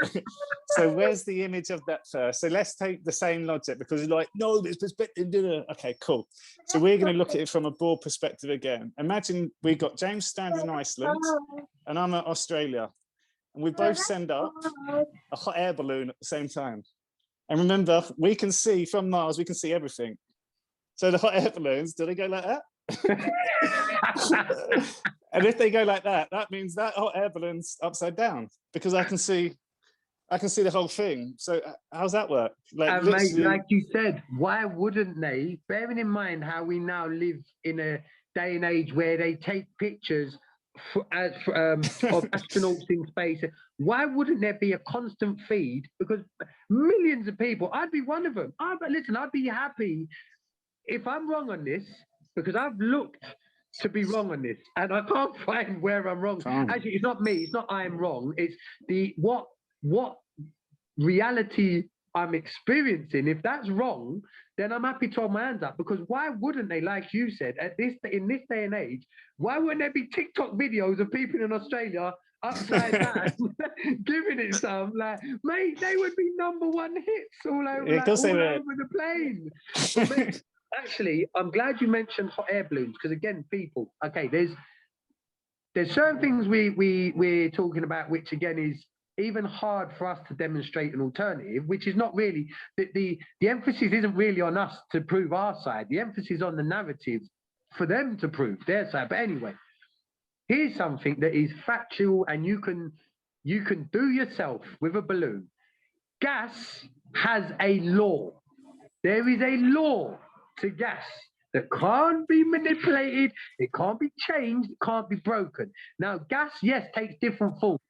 So where's the image of that first? So let's take the same logic, because you're like, no, there's perspective. Okay, cool. So we're going to look at it from a broad perspective again. Imagine we got James standing in Iceland and I'm at Australia, and we both send up a hot air balloon at the same time. And remember, we can see from Mars, we can see everything. So the hot air balloons, do they go like that? And if they go like that, that means that hot air balloon's upside down, because I can see the whole thing. So how's that work? Like, mate, like you said, why wouldn't they? Bearing in mind how we now live in a day and age where they take pictures of astronauts in space, why wouldn't there be a constant feed? Because millions of people, I'd be one of them. I'd be happy if I'm wrong on this, because I've looked to be wrong on this, and I can't find where I'm wrong. Actually, it's not me. It's not I am wrong. It's the what reality I'm experiencing. If that's wrong, then I'm happy to hold my hands up. Because why wouldn't they, like you said, in this day and age, why wouldn't there be TikTok videos of people in Australia upside down giving it some? Like, mate, they would be #1 hits all over, over the plane. But, actually, I'm glad you mentioned hot air balloons, because again, people, okay, there's certain things we're talking about, which again is even hard for us to demonstrate an alternative, which is not really, the emphasis isn't really on us to prove our side. The emphasis on the narrative for them to prove their side. But anyway, here's something that is factual, and you can do yourself with a balloon. Gas has a law. There is a law to gas that can't be manipulated, it can't be changed, it can't be broken. Now, gas, yes, takes different forms,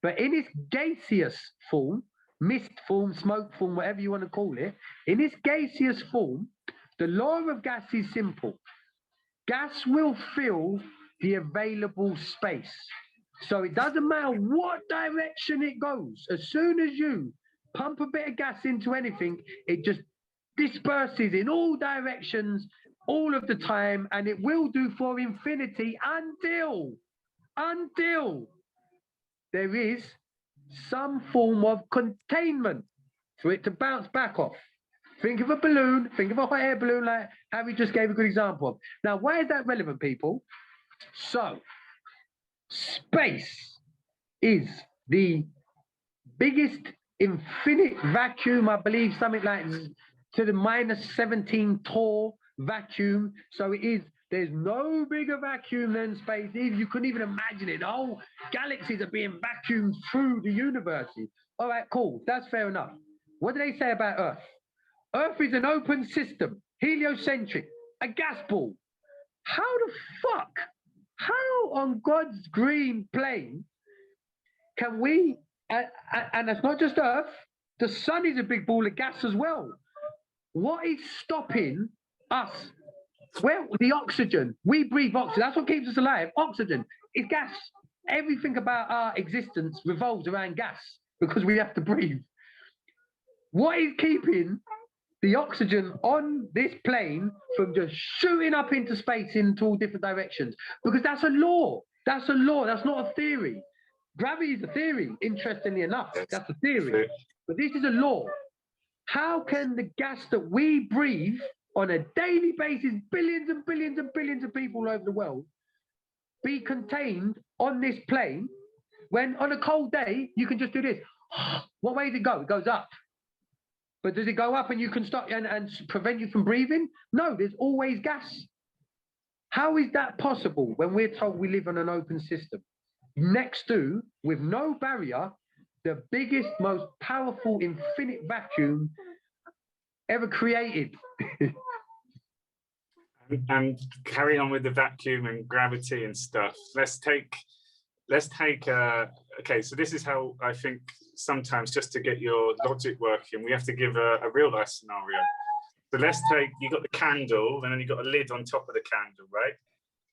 but in its gaseous form, mist form, smoke form, whatever you want to call it, in its gaseous form, the law of gas is simple. Gas will fill the available space. So it doesn't matter what direction it goes. As soon as you pump a bit of gas into anything, it just disperses in all directions all of the time, and it will do for infinity until there is some form of containment for it to bounce back off. Think of a balloon, think of a hot air balloon, like Harry just gave a good example of. Now, why is that relevant, people? So, space is the biggest infinite vacuum, I believe, something like to the -17 Tor vacuum. So it is, there's no bigger vacuum than space. You couldn't even imagine it. The whole galaxies are being vacuumed through the universe. All right, cool. That's fair enough. What do they say about Earth? Earth is an open system, heliocentric, a gas ball. How the fuck, how on God's green plane can we, and it's not just Earth, the sun is a big ball of gas as well. What is stopping us? Well, the oxygen. We breathe oxygen. That's what keeps us alive. Oxygen is gas. Everything about our existence revolves around gas because we have to breathe. What is keeping the oxygen on this plane from just shooting up into space into all different directions? Because that's a law. That's a law. That's not a theory. Gravity is a theory, interestingly enough. That's a theory. But this is a law. How can the gas that we breathe on a daily basis, billions and billions and billions of people all over the world, be contained on this plane when on a cold day, you can just do this? What way does it go? It goes up. But does it go up and you can stop and prevent you from breathing? No, there's always gas. How is that possible when we're told we live on an open system? Next to, with no barrier, the biggest, most powerful infinite vacuum ever created. And carry on with the vacuum and gravity and stuff. Let's take okay, so this is how I think sometimes, just to get your logic working, we have to give a real life scenario. So let's take, you got the candle and then you got a lid on top of the candle, right?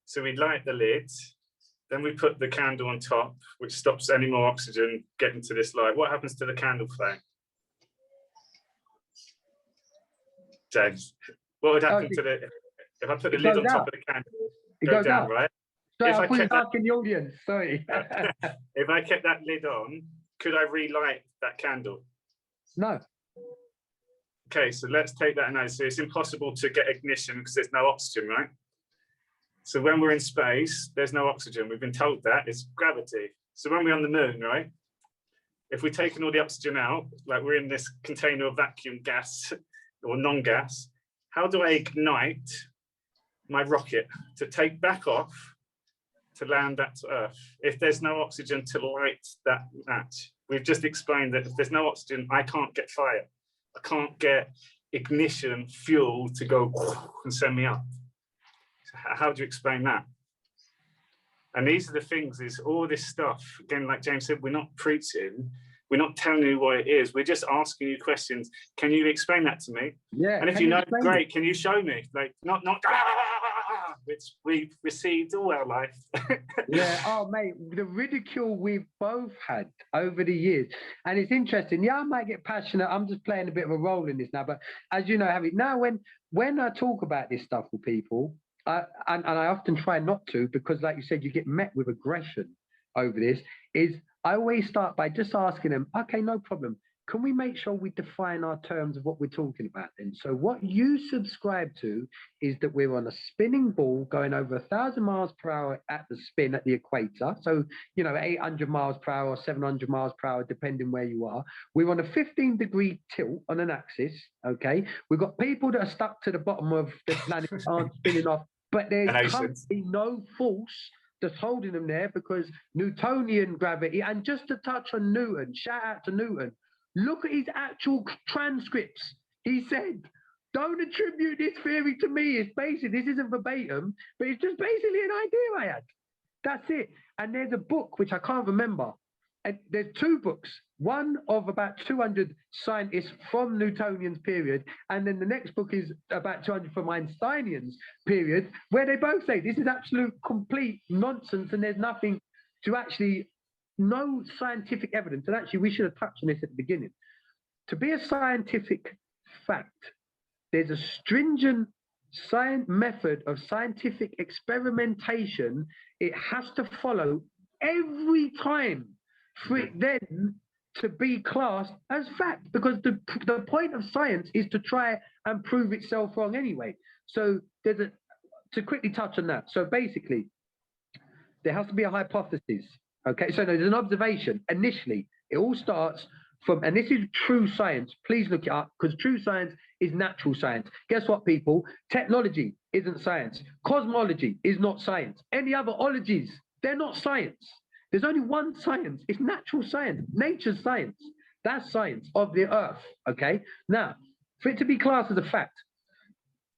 So we light the lid, then we put the candle on top, which stops any more oxygen getting to this light. What happens to the candle flame? James, what would happen to the, if I put the lid on top of the candle, it goes down, right? Sorry, I was asking the audience, sorry. If I kept that lid on, could I relight that candle? No. Okay, so let's take that now. So it's impossible to get ignition because there's no oxygen, right? So when we're in space, there's no oxygen. We've been told that, it's gravity. So when we're on the moon, right? If we're taking all the oxygen out, like we're in this container of vacuum gas or non-gas, how do I ignite my rocket to take back off to land back to Earth if there's no oxygen to light that match? We've just explained that if there's no oxygen, I can't get fire. I can't get ignition, fuel to go and send me up. So how do you explain that? And these are the things, is all this stuff, again, like James said, we're not preaching, we're not telling you what it is, we're just asking you questions. Can you explain that to me? Yeah. And if you know, great, can you show me? Like, not which we've received all our life. Yeah, oh mate, the ridicule we've both had over the years. And it's interesting. Yeah, I might get passionate. I'm just playing a bit of a role in this now. But as you know, Harry, now when I talk about this stuff with people, and I often try not to, because like you said, you get met with aggression over this, is I always start by just asking them, okay, no problem. Can we make sure we define our terms of what we're talking about then? So what you subscribe to is that we're on a spinning ball going over 1,000 miles per hour at the spin at the equator. So, 800 miles per hour or 700 miles per hour, depending where you are. We're on a 15-degree tilt on an axis, okay? We've got people that are stuck to the bottom of the planet, aren't spinning off, but there's currently no force that's holding them there because Newtonian gravity. And just to touch on Newton, shout out to Newton, look at his actual transcripts. He said, don't attribute this theory to me. It's basically, this isn't verbatim, but it's just basically an idea I had. That's it. And there's a book, which I can't remember. And there's two books, one of about 200 scientists from Newtonian's period, and then the next book is about 200 from Einsteinian's period, where they both say this is absolute complete nonsense and there's nothing to actually, no scientific evidence. And actually, we should have touched on this at the beginning. To be a scientific fact, there's a stringent method of scientific experimentation it has to follow every time for it then to be classed as fact, because the point of science is to try and prove itself wrong anyway. So to quickly touch on that. So basically, there has to be a hypothesis. Okay, so there's an observation. Initially, it all starts from, and this is true science. Please look it up, because true science is natural science. Guess what, people? Technology isn't science. Cosmology is not science. Any other ologies, they're not science. There's only one science. It's natural science, nature's science. That's science of the earth, okay? Now, for it to be classed as a fact,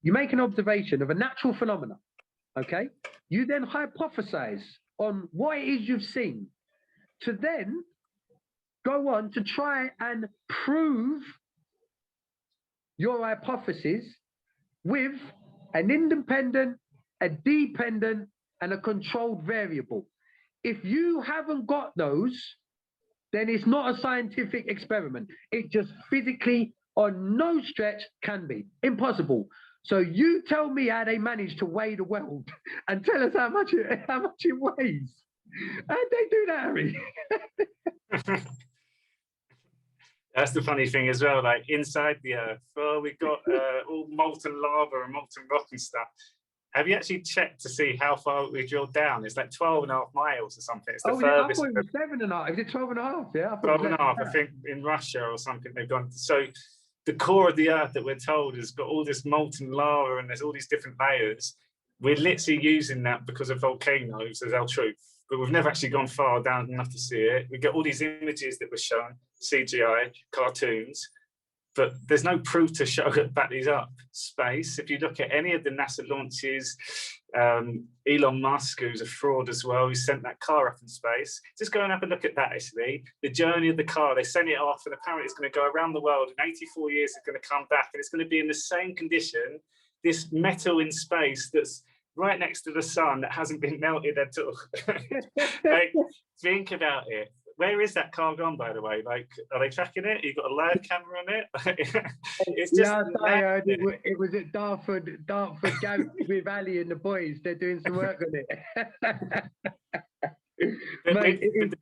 you make an observation of a natural phenomena, okay? You then hypothesize on what it is you've seen, to then go on to try and prove your hypothesis with an independent, a dependent, and a controlled variable. If you haven't got those, then it's not a scientific experiment. It just physically, on no stretch, can be impossible. So you tell me how they managed to weigh the world and tell us how much it weighs. How'd they do that, Harry? That's the funny thing as well, like inside the earth, well, we've got all molten lava and molten rock and stuff. Have you actually checked to see how far we drilled down? It's like 12.5 miles or something. It's the furthest. I thought it was 7.5. Is it 12.5? Yeah, 12.5, I think, in Russia or something they've gone. So the core of the earth that we're told has got all this molten lava and there's all these different layers. We're literally using that because of volcanoes as our truth, but we've never actually gone far down enough to see it. We get all these images that were shown, CGI, cartoons, but there's no proof to show that back these up. Space, if you look at any of the NASA launches, Elon Musk, who's a fraud as well, who sent that car up in space, just go and have a look at that actually. The journey of the car, they sent it off and apparently it's going to go around the world in 84 years, it's going to come back and it's going to be in the same condition, this metal in space that's right next to the sun that hasn't been melted at all. Like, think about it. Where is that car gone, by the way? Like, are they tracking it? You've got a live camera on it? It's just. Yeah, I heard it was at Dartford Garage with Ali and the boys. They're doing some work on it.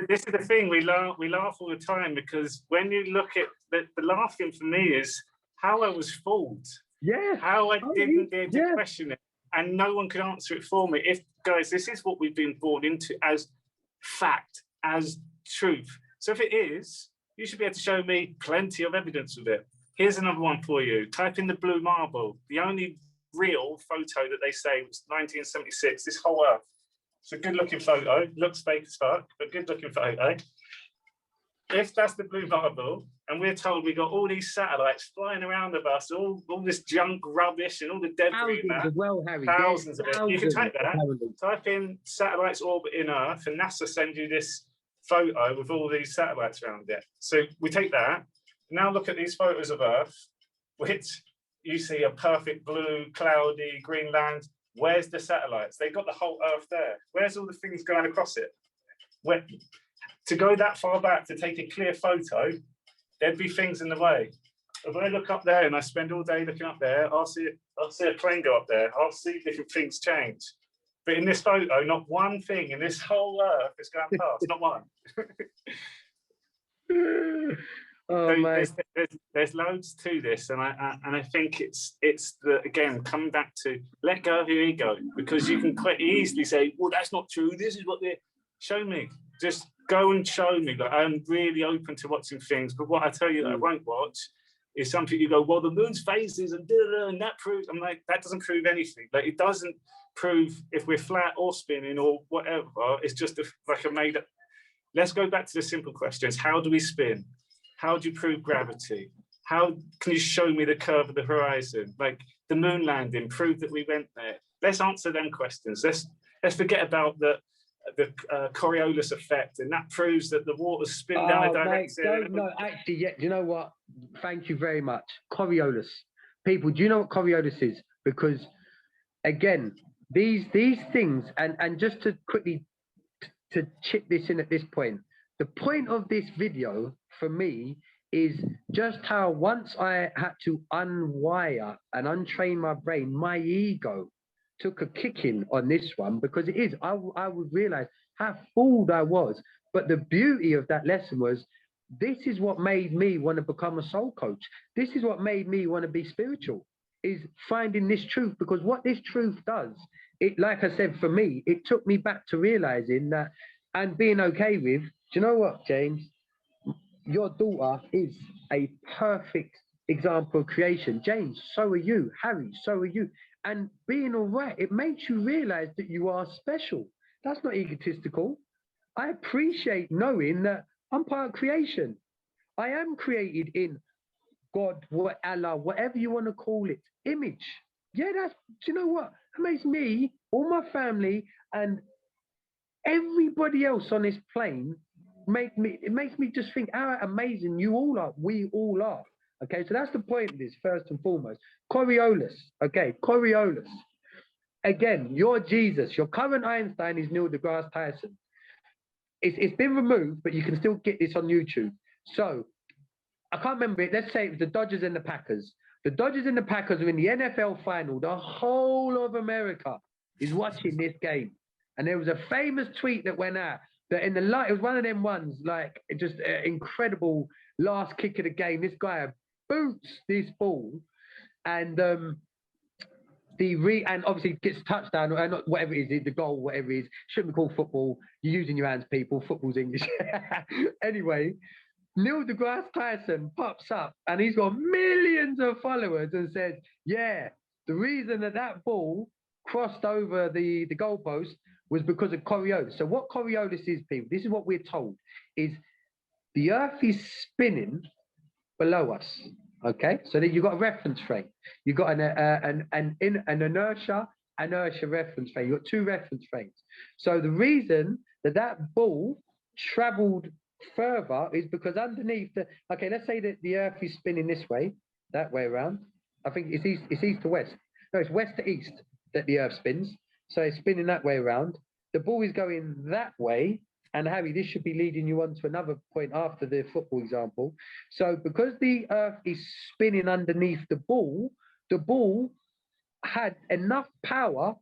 This is the thing, we laugh all the time, because when you look at the laughing for me is how I was fooled. Yeah. How I didn't dare to question it. And no one could answer it for me. If, guys, this is what we've been born into as fact, as truth. So if it is, you should be able to show me plenty of evidence of it. Here's another one for you. Type in the blue marble. The only real photo that they say was 1976, this whole earth. It's a good looking photo, looks fake as fuck, but good looking photo. If that's the blue marble, and we're told we got all these satellites flying around of us, all this junk rubbish and all the debris and that, thousands of it. You can type that, type in satellites orbiting Earth, and NASA sends you this photo with all these satellites around it. So we take that, now look at these photos of Earth, which you see a perfect blue, cloudy, green land. Where's the satellites? They've got the whole Earth there. Where's all the things going across it? Where, to go that far back to take a clear photo, there'd be things in the way. If I look up there and I spend all day looking up there, I'll see a plane go up there. I'll see different things change. But in this photo, not one thing in this whole Earth is going past, not one. So there's loads to this, and I think it's the, again, coming back to let go of your ego, because you can quite easily say, well, that's not true. This is what they show me. Just go and show me. Like, I'm really open to watching things, but what I tell you that I won't watch is something you go, well, the moon's phases and that proves. I'm like, that doesn't prove anything. Like, it doesn't prove if we're flat or spinning or whatever. It's just like a made up. Let's go back to the simple questions. How do we spin? How do you prove gravity? How can you show me the curve of the horizon? Like the moon landing, prove that we went there. Let's answer them questions. Let's forget about the Coriolis effect, and that proves that the waters spin down a direction. No, actually, yeah. You know what? Thank you very much. Coriolis. People, do you know what Coriolis is? Because again, these things, and just to quickly to chip this in at this point, the point of this video for me is just how once I had to unwire and untrain my brain, my ego took a kicking on this one, because it is, I would realize how fooled I was. But the beauty of that lesson was, this is what made me want to become a soul coach. This is what made me want to be spiritual, is finding this truth. Because what this truth does, it, like I said, for me, it took me back to realizing that and being okay with, do you know what, James? Your daughter is a perfect example of creation. James, so are you. Harry, so are you. And being all right, it makes you realize that you are special. That's not egotistical. I appreciate knowing that I'm part of creation. I am created in God, what Allah, whatever you want to call it, image. Yeah, that's, do you know what? It makes me, all my family, and everybody else on this plane it makes me just think how amazing you all are. We all are. Okay, so that's the point of this, first and foremost. Coriolis. Okay, Coriolis. Again, your Jesus, your current Einstein is Neil deGrasse Tyson. It's been removed, but you can still get this on YouTube. So I can't remember it. Let's say it was the Dodgers and the Packers. The Dodgers and the Packers are in the NFL final. The whole of America is watching this game. And there was a famous tweet that went out that in the light, it was one of them ones, like just incredible last kick of the game. This guy boots this ball and and obviously gets a touchdown or not, whatever it is, the goal, whatever it is. Shouldn't be called football. You're using your hands, people. Football's English. Anyway, Neil deGrasse Tyson pops up and he's got millions of followers and says, yeah, the reason that ball crossed over the goalpost was because of Coriolis. So what Coriolis is, people, this is what we're told, is the Earth is spinning below us. Okay, so then you've got a reference frame. You've got an inertia reference frame. You've got two reference frames. So the reason that ball traveled further is because underneath okay, let's say that the Earth is spinning this way, that way around. I think it's east to west. No, it's west to east that the Earth spins. So it's spinning that way around. The ball is going that way. And Harry, this should be leading you on to another point after the football example. So because the Earth is spinning underneath the ball had enough power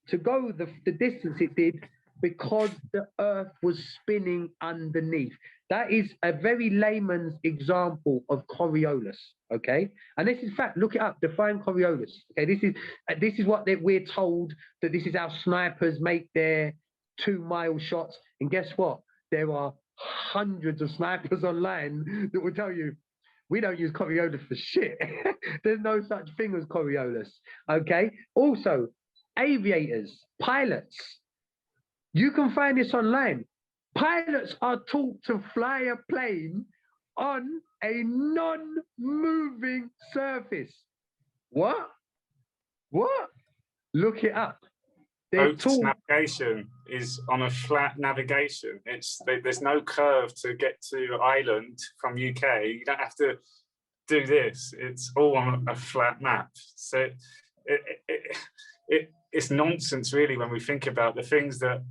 to go the distance it did because the Earth was spinning underneath. That is a very layman's example of Coriolis, okay? And this is fact, look it up, define Coriolis, okay? This is what we're told, that this is how snipers make their 2-mile shots. And guess what? There are hundreds of snipers online that will tell you, we don't use Coriolis for shit. There's no such thing as Coriolis, okay? Also, aviators, pilots, you can find this online. Pilots are taught to fly a plane on a non-moving surface. What? Look it up. Boat's navigation is on a flat navigation. There's no curve to get to Ireland from UK. You don't have to do this. It's all on a flat map. So it's nonsense, really, when we think about the things that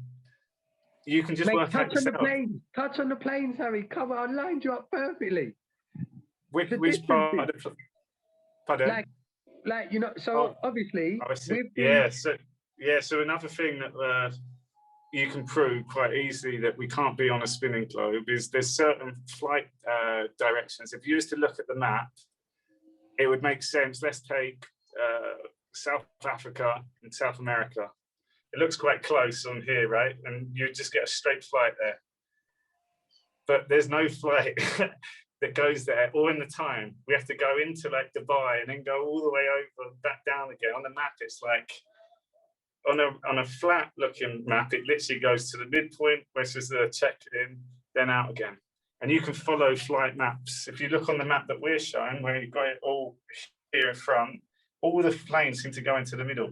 you can just work out yourself. Touch on the planes, Harry. Come on, I lined you up perfectly. Which part of the... Pardon? Like you know, so obviously... So another thing that you can prove quite easily that we can't be on a spinning globe is there's certain flight directions. If you used to look at the map, it would make sense. Let's take South Africa and South America. It looks quite close on here, right? And you just get a straight flight there. But there's no flight that goes there, or in the time. We have to go into like Dubai and then go all the way over, back down again. On the map, it's like, on a flat looking map, it literally goes to the midpoint, which is the check-in, then out again. And you can follow flight maps. If you look on the map that we're showing, where you've got it all here in front, all the planes seem to go into the middle.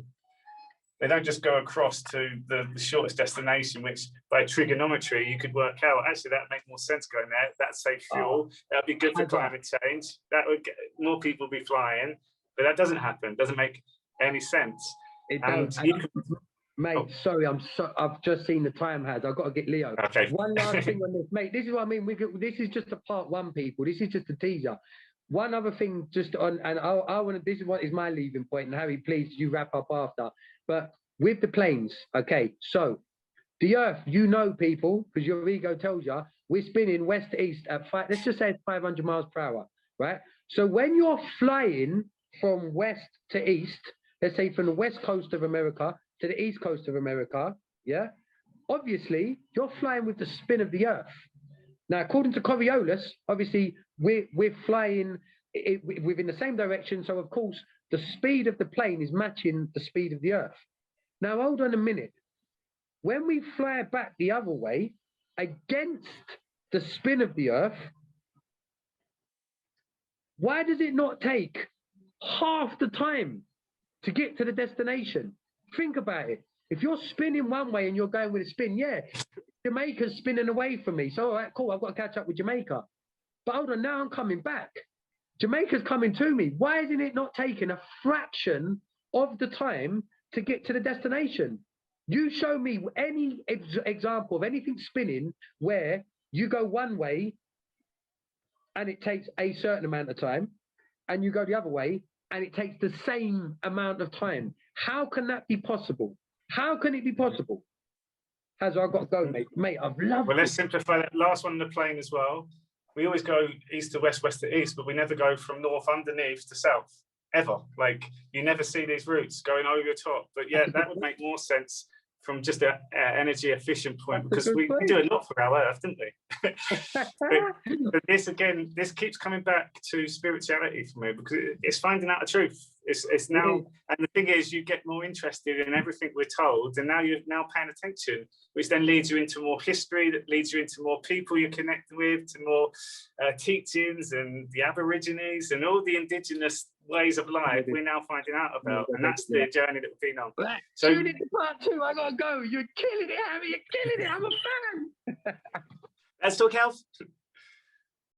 They don't just go across to the shortest destination, which by trigonometry you could work out. Actually, that makes more sense going there. That's safe fuel. That'd be good for climate change. That would get more people be flying, but that doesn't happen. Doesn't make any sense. Mate, sorry, I've just seen the time has. I've got to get Leo. Okay. One last thing on this, mate. This is what I mean. This is just a part one, people. This is just a teaser. One other thing, just on, and I want to. This is what is my leaving point. And Harry, please, you wrap up after. But with the planes, okay. So the Earth, you know, people, because your ego tells you, we're spinning west to east at let's just say it's 500 miles per hour, right? So when you're flying from west to east, let's say from the west coast of America to the east coast of America, yeah, obviously you're flying with the spin of the Earth. Now, according to Coriolis, obviously we're flying within the same direction. So of course, the speed of the plane is matching the speed of the Earth. Now, hold on a minute. When we fly back the other way against the spin of the Earth, why does it not take half the time to get to the destination? Think about it. If you're spinning one way and you're going with a spin, yeah, Jamaica's spinning away from me. So, all right, cool, I've got to catch up with Jamaica. But hold on, now I'm coming back. Jamaica's coming to me. Why isn't it not taking a fraction of the time to get to the destination? You show me any example of anything spinning where you go one way and it takes a certain amount of time, and you go the other way and it takes the same amount of time. How can that be possible? How can it be possible? I've got to go, mate. Mate, I've loved Well, let's it. simplify that last one on the plane as well. We always go east to west, west to east, but we never go from north underneath to south, ever. Like, you never see these routes going over your top. But yeah, that would make more sense from just an energy efficient point, because we do a lot for our Earth, didn't we? but this, again, this keeps coming back to spirituality for me, because it's finding out the truth. It's now, and the thing is, you get more interested in everything we're told, and now you're now paying attention, which then leads you into more history, that leads you into more people you connect with, to more teachings and the Aborigines and all the indigenous ways of life we're now finding out about, and that's the journey that we've been on. So tune in to part 2. I gotta go. You're killing it, Harry. You're killing it. I'm a fan. Let's talk health.